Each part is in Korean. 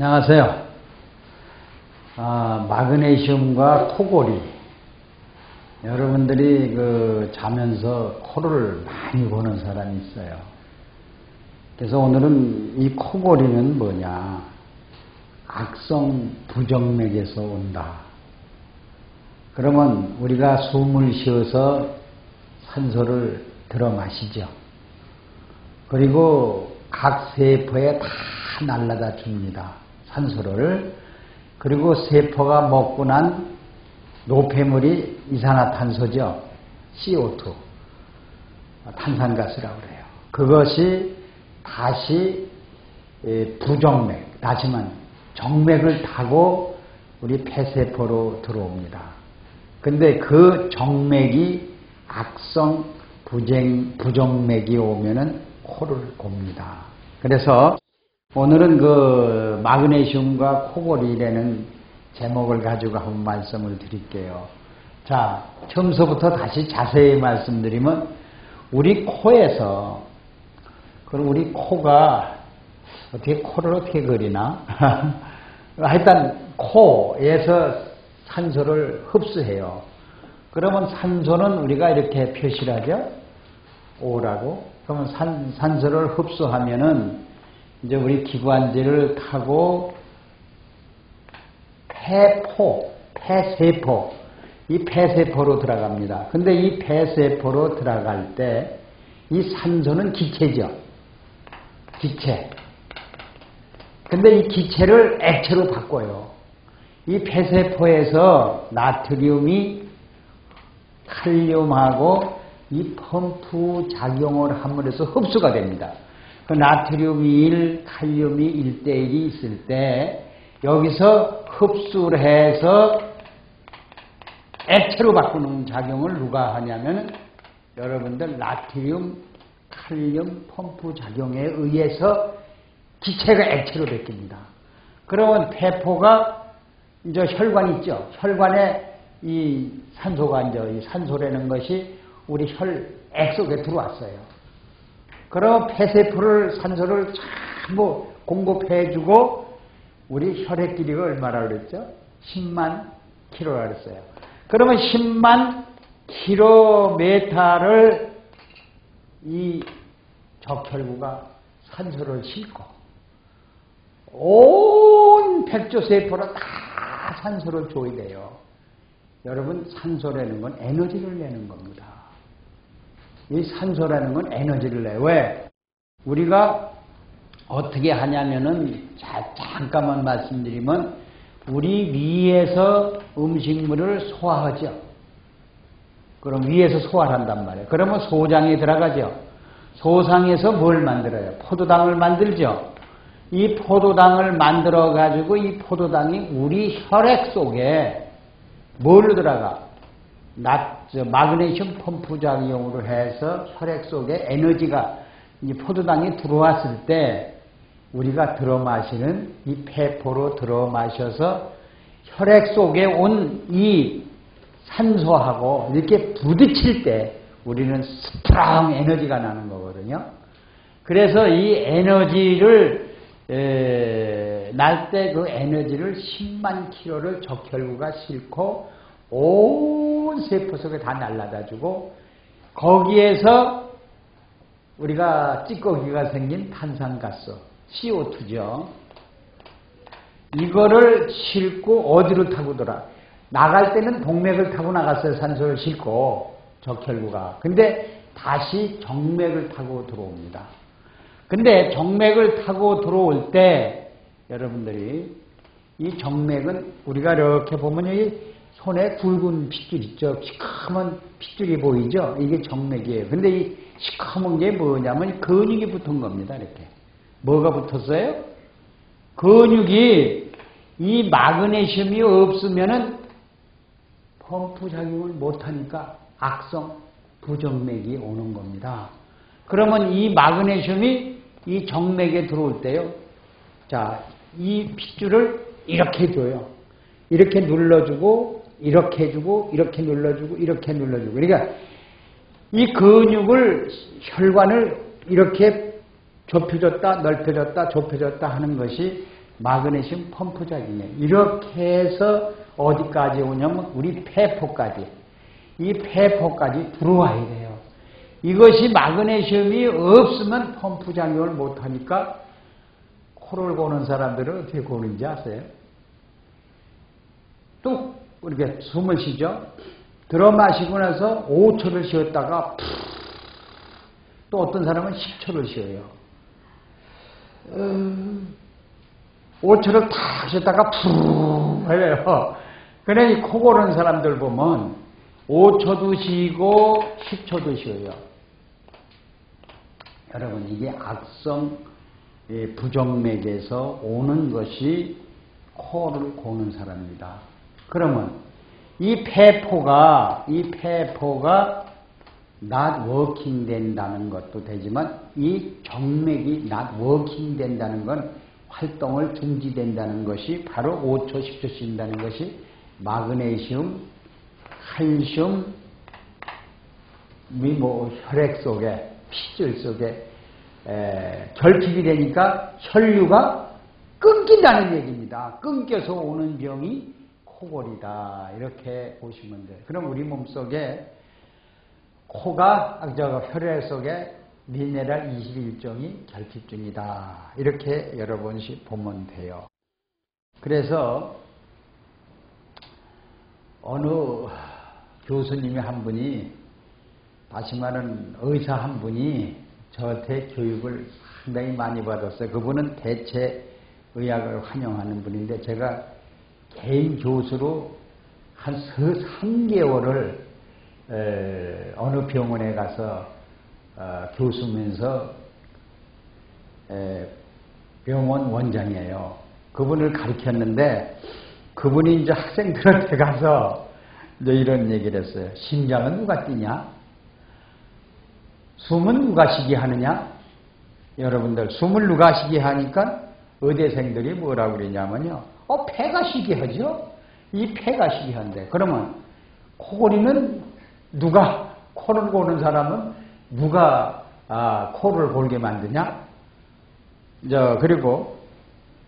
안녕하세요. 마그네슘과 코골이. 여러분들이 자면서 코를 많이 고는 사람이 있어요. 그래서 오늘은 이 코골이는 뭐냐? 악성 부정맥에서 온다. 그러면 우리가 숨을 쉬어서 산소를 들어 마시죠. 그리고 각 세포에 다 날라다 줍니다. 산소를. 그리고 세포가 먹고 난 노폐물이 이산화탄소죠. CO2. 탄산가스라고 그래요. 그것이 다시 부정맥, 다시만 정맥을 타고 우리 폐세포로 들어옵니다. 근데 그 정맥이 악성 부정맥이 오면은 코를 곱니다. 그래서 오늘은 마그네슘과 코골이라는 제목을 가지고 한번 말씀을 드릴게요. 자, 처음서부터 다시 자세히 말씀드리면 우리 코에서, 그럼 우리 코가 코를 어떻게 그리나? 하여튼 코에서 산소를 흡수해요. 그러면 산소는 우리가 이렇게 표시를 하죠. O라고. 그러면 산소를 흡수하면은 이제 우리 기관지를 타고 폐세포, 이 폐세포로 들어갑니다. 근데 이 폐세포로 들어갈 때 이 산소는 기체죠. 기체. 근데 이 기체를 액체로 바꿔요. 이 폐세포에서 나트륨이 칼륨하고 이 펌프 작용을 함으로써 흡수가 됩니다. 그 나트륨이 1, 칼륨이 1대1이 있을 때 여기서 흡수를 해서 액체로 바꾸는 작용을 누가 하냐면 여러분들 나트륨, 칼륨 펌프 작용에 의해서 기체가 액체로 바뀝니다. 그러면 폐포가 이제 혈관 있죠. 혈관에 이 산소가 이제 이 산소라는 것이 우리 혈액 속에 들어왔어요. 그럼 폐세포를 산소를 전부 공급해주고 우리 혈액 길이가 얼마라 그랬죠? 10만 킬로라 그랬어요. 그러면 10만 킬로미터를 이 적혈구가 산소를 싣고 온 백조세포로 다 산소를 줘야 돼요. 여러분, 산소라는 건 에너지를 내는 겁니다. 이 산소라는 건 에너지를 내요. 왜? 우리가 어떻게 하냐면은, 잠깐만 말씀드리면, 우리 위에서 음식물을 소화하죠. 그럼 위에서 소화를 한단 말이에요. 그러면 소장에 들어가죠. 소장에서 뭘 만들어요? 포도당을 만들죠. 이 포도당을 만들어가지고 이 포도당이 우리 혈액 속에 뭘로 들어가? 마그네슘 펌프 작용으로 해서 혈액 속에 에너지가 이 포도당이 들어왔을 때 우리가 들어 마시는 이 폐포로 들어 마셔서 혈액 속에 온 이 산소하고 이렇게 부딪힐 때 우리는 스트롱 에너지가 나는 거거든요. 그래서 이 에너지를 날 때 그 에너지를 10만 킬로를 적혈구가 싣고 온 세포 속에 다 날라다주고 거기에서 우리가 찌꺼기가 생긴 탄산가스 CO2죠. 이거를 싣고 어디로 타고 돌아? 나갈 때는 동맥을 타고 나갔어요. 산소를 싣고 적혈구가. 근데 다시 정맥을 타고 들어옵니다. 근데 정맥을 타고 들어올 때 여러분들이 이 정맥은 우리가 이렇게 보면 여기 손에 굵은 핏줄 있죠. 시커먼 핏줄이 보이죠. 이게 정맥이에요. 근데 이 시커먼 게 뭐냐면 근육이 붙은 겁니다. 이렇게. 뭐가 붙었어요? 근육이 이 마그네슘이 없으면은 펌프 작용을 못하니까 악성 부정맥이 오는 겁니다. 그러면 이 마그네슘이 이 정맥에 들어올 때요. 자, 이 핏줄을 이렇게 해줘요. 이렇게 눌러주고, 이렇게 해주고, 이렇게 눌러주고, 이렇게 눌러주고. 그러니까 이 근육을, 혈관을 이렇게 좁혀졌다 넓혀졌다 좁혀졌다 하는 것이 마그네슘 펌프 작용이에요. 이렇게 해서 어디까지 오냐면 우리 폐포까지. 이 폐포까지 들어와야 돼요. 이것이 마그네슘이 없으면 펌프 작용을 못하니까 코를 고는 사람들은 어떻게 고는지 아세요? 또 이렇게 숨을 쉬죠. 들어 마시고 나서 5초를 쉬었다가 또 어떤 사람은 10초를 쉬어요. 5초를 탁 쉬었다가 푸 해요. 그래 이 코 고는 사람들 보면 5초도 쉬고 10초도 쉬어요. 여러분 이게 악성 부정맥에서 오는 것이 코를 고는 사람입니다. 그러면 이 폐포가 not working 된다는 것도 되지만 이 정맥이 not working 된다는 건 활동을 중지된다는 것이 바로 5초, 10초 쉰다는 것이 마그네슘, 칼슘, 혈액 속에 피질 속에 결핍이 되니까 혈류가 끊긴다는 얘기입니다. 끊겨서 오는 병이 코골이다. 이렇게 보시면 돼요. 그럼 우리 몸속에 코가 혈액 속에 미네랄 21종이 결핍 중이다. 이렇게 여러 번씩 보면 돼요. 그래서 어느 교수님이 한 분이 다시 말하는 의사 한 분이 저한테 교육을 상당히 많이 받았어요. 그분은 대체 의학을 환영하는 분인데 제가 개인 교수로 한 3개월을 어느 병원에 가서 교수면서 병원 원장이에요. 그분을 가르쳤는데 그분이 이제 학생들한테 가서 이제 이런 얘기를 했어요. 심장은 누가 뛰냐? 숨은 누가 쉬게 하느냐? 여러분들 숨을 누가 쉬게 하니까 의대생들이 뭐라고 그러냐면요. 폐가 쉬게 하죠? 이 폐가 쉬게 한대. 그러면 코골이는 누가, 코를 고는 사람은 누가 코를 골게 만드냐? 그리고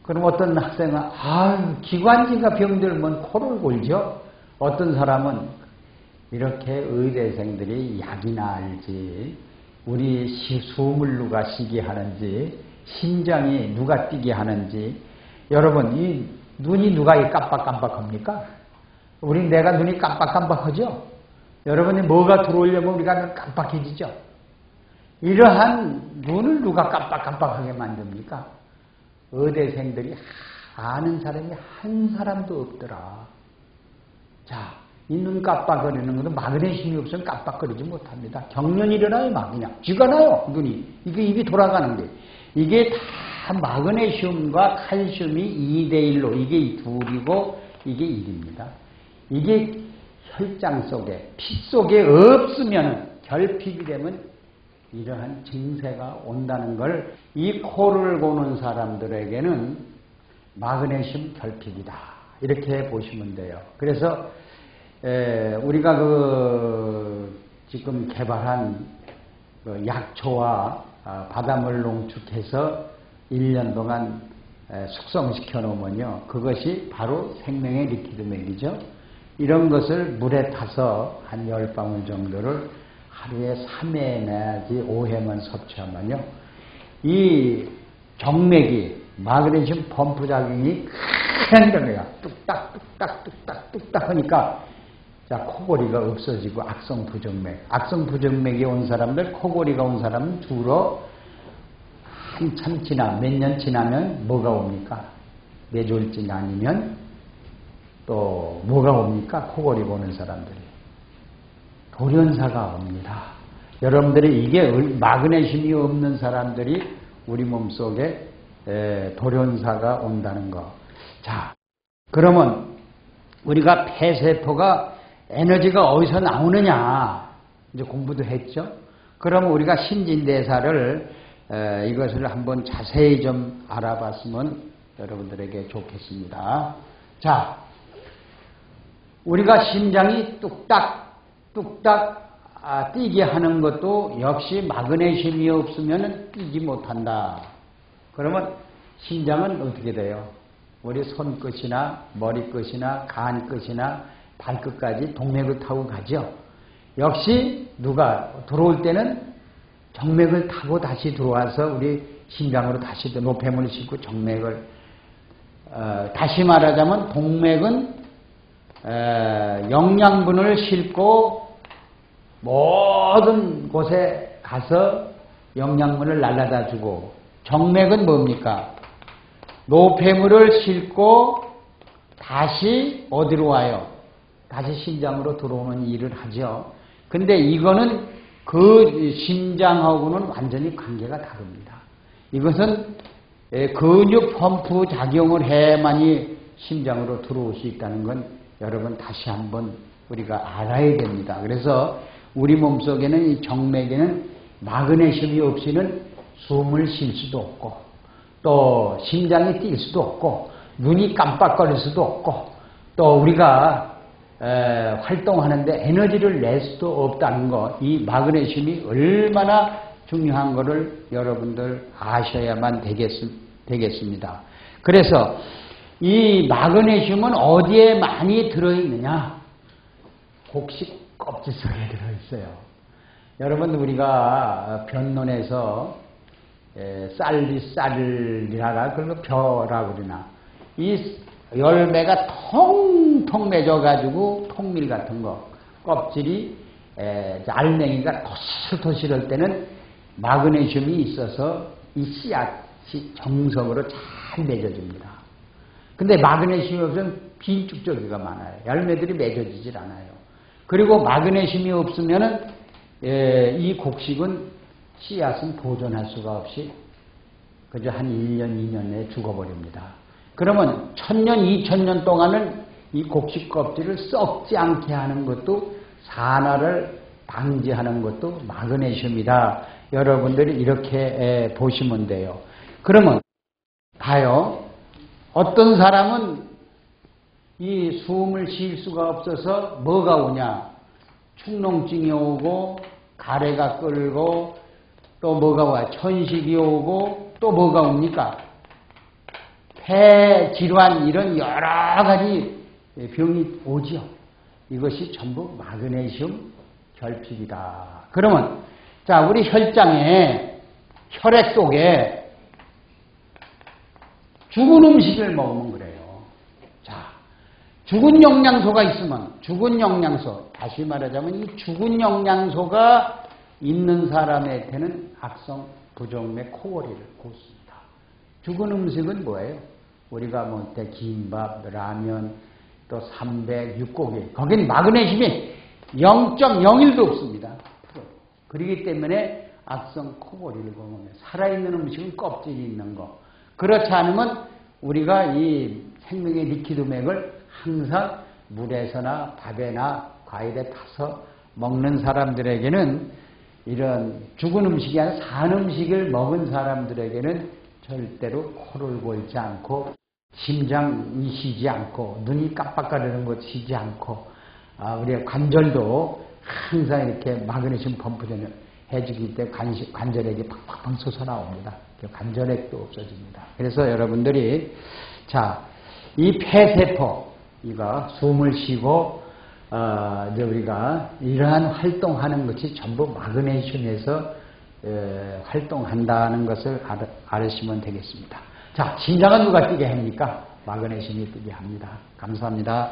그럼 어떤 학생은 기관지가 병들면 코를 골죠? 어떤 사람은 이렇게 의대생들이 약이나 알지 우리 숨을 누가 쉬게 하는지 심장이 누가 뛰게 하는지 여러분 이 눈이 누가 깜빡깜빡합니까? 내가 눈이 깜빡깜빡하죠? 여러분이 뭐가 들어오려면 우리가 눈 깜빡해지죠? 이러한 눈을 누가 깜빡깜빡하게 만듭니까? 의대생들이 아는 사람이 한 사람도 없더라. 자, 이 눈 깜빡거리는 것도 마그네슘이 없으면 깜빡거리지 못합니다. 경련이 일어나요, 막 그냥. 쥐가 나요, 눈이. 이게 입이 돌아가는 게. 이게 다 마그네슘과 칼슘이 2대1로, 이게 2이고, 이게 1입니다. 이게 혈장 속에, 피 속에 없으면, 결핍이 되면 이러한 증세가 온다는 걸 이 코를 고는 사람들에게는 마그네슘 결핍이다. 이렇게 보시면 돼요. 그래서 우리가 지금 개발한 약초와 바닷물 농축해서 1년 동안 숙성시켜 놓으면요. 그것이 바로 생명의 리퀴드맥이죠. 이런 것을 물에 타서 한 10방울 정도를 하루에 3회 내지 5회만 섭취하면요. 이 정맥이 마그네슘 펌프 작용이 큰 거야. 뚝딱 뚝딱 뚝딱 뚝딱 하니까 자, 코골이가 없어지고 악성 부정맥. 악성 부정맥이 온 사람들, 코골이가 온 사람은 주로 한참 몇 년 지나면 뭐가 옵니까? 뇌졸진 아니면 또 뭐가 옵니까? 코골이 오는 사람들이. 돌연사가 옵니다. 여러분들이 이게 마그네슘이 없는 사람들이 우리 몸속에 돌연사가 온다는 거. 자, 그러면 우리가 폐세포가 에너지가 어디서 나오느냐 이제 공부도 했죠. 그러면 우리가 신진대사를 이것을 한번 자세히 좀 알아봤으면 여러분들에게 좋겠습니다. 자, 우리가 심장이 뚝딱 뛰게 하는 것도 역시 마그네슘이 없으면 뛰지 못한다. 그러면 심장은 어떻게 돼요? 우리 손끝이나 머리끝이나 간끝이나 발끝까지 동맥을 타고 가죠. 역시 누가 들어올 때는 정맥을 타고 다시 들어와서 우리 심장으로 다시 노폐물을 싣고 정맥을 다시 말하자면 동맥은 영양분을 싣고 모든 곳에 가서 영양분을 날라다 주고, 정맥은 뭡니까? 노폐물을 싣고 다시 어디로 와요? 다시 심장으로 들어오는 일을 하죠. 근데 이거는 그 심장하고는 완전히 관계가 다릅니다. 이것은 근육 펌프 작용을 해야만이 심장으로 들어올 수 있다는 건 여러분 다시 한번 우리가 알아야 됩니다. 그래서 우리 몸속에는 이 정맥에는 마그네슘이 없이는 숨을 쉴 수도 없고, 또 심장이 뛸 수도 없고, 눈이 깜빡거릴 수도 없고, 또 우리가 활동하는데 에너지를 낼 수도 없다는 것, 이 마그네슘이 얼마나 중요한 것을 여러분들 아셔야만 되겠습니다. 그래서 이 마그네슘은 어디에 많이 들어있느냐? 곡식 껍질 속에 들어있어요. 여러분, 우리가 변론에서 쌀이라나 그리고 벼라고 그러나 이 열매가 통통 맺어가지고 통밀 같은 거, 껍질이 알맹이가 토실토실할 때는 마그네슘이 있어서 이 씨앗이 정석으로 잘 맺어집니다. 근데 마그네슘이 없으면 빈쭉저기가 많아요. 열매들이 맺어지질 않아요. 그리고 마그네슘이 없으면은 이 곡식은 씨앗은 보존할 수가 없이 그저 한 1년, 2년 내에 죽어버립니다. 그러면 1000년, 2000년 동안은 이 곡식 껍질을 썩지 않게 하는 것도, 산화를 방지하는 것도 마그네슘이다. 여러분들이 이렇게 보시면 돼요. 그러면 봐요. 어떤 사람은 이 숨을 쉴 수가 없어서 뭐가 오냐? 축농증이 오고, 가래가 끓고, 또 뭐가 와요? 천식이 오고, 또 뭐가 옵니까? 폐 질환, 이런 여러 가지 병이 오죠. 이것이 전부 마그네슘 결핍이다. 그러면 자, 우리 혈장에, 혈액 속에 죽은 음식을 먹으면 그래요. 자, 죽은 영양소가 있으면, 죽은 영양소, 다시 말하자면 이 죽은 영양소가 있는 사람한테는 악성 부정맥 코골이를 곱습니다. 죽은 음식은 뭐예요? 우리가 뭐 김밥, 라면, 또 삼백, 육고기, 거긴 마그네슘이 0.01도 없습니다. 그렇기 때문에 악성 코골이를 보면 살아있는 음식은 껍질이 있는 거. 그렇지 않으면 우리가 이 생명의 리퀴드맥을 항상 물에서나 밥에나 과일에 타서 먹는 사람들에게는, 이런 죽은 음식이 아니라 산 음식을 먹은 사람들에게는 절대로 코를 골지 않고, 심장이 쉬지 않고, 눈이 깜빡거리는 것 쉬지 않고, 우리의 관절도 항상 이렇게 마그네슘 펌프를 해주기 때문에 관절액이 팍팍팍 솟아나옵니다. 관절액도 없어집니다. 그래서 여러분들이, 자, 이 폐세포, 이거 숨을 쉬고, 이제 우리가 이러한 활동하는 것이 전부 마그네슘에서 활동한다는 것을 알으시면 되겠습니다. 자, 심장은 누가 뛰게 합니까? 마그네슘이 뛰게 합니다. 감사합니다.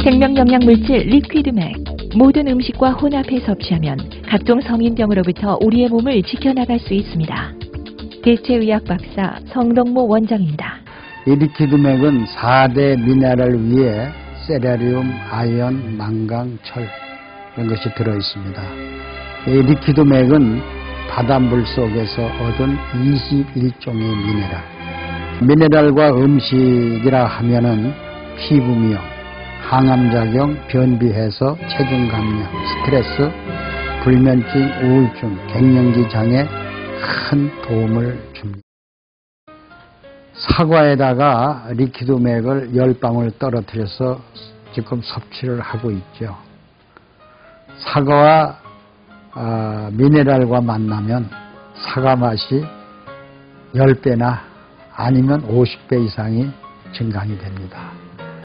생명영양물질 리퀴드맥, 모든 음식과 혼합해 섭취하면 각종 성인병으로부터 우리의 몸을 지켜나갈 수 있습니다. 대체의학 박사 성동모 원장입니다. 이 리퀴드맥은 4대 미네랄 위에 세라리움, 아연, 망강, 철 이런 것이 들어있습니다. 이 리퀴드맥은 바닷물 속에서 얻은 21종의 미네랄과 음식이라 하면은 피부미용, 항암작용, 변비해소, 체중감량, 스트레스, 불면증, 우울증, 갱년기 장애 큰 도움을 줍니다. 사과에다가 리퀴드맥을 10방울 떨어뜨려서 지금 섭취를 하고 있죠. 사과와 미네랄과 만나면 사과 맛이 10배나 아니면 50배 이상이 증강이 됩니다.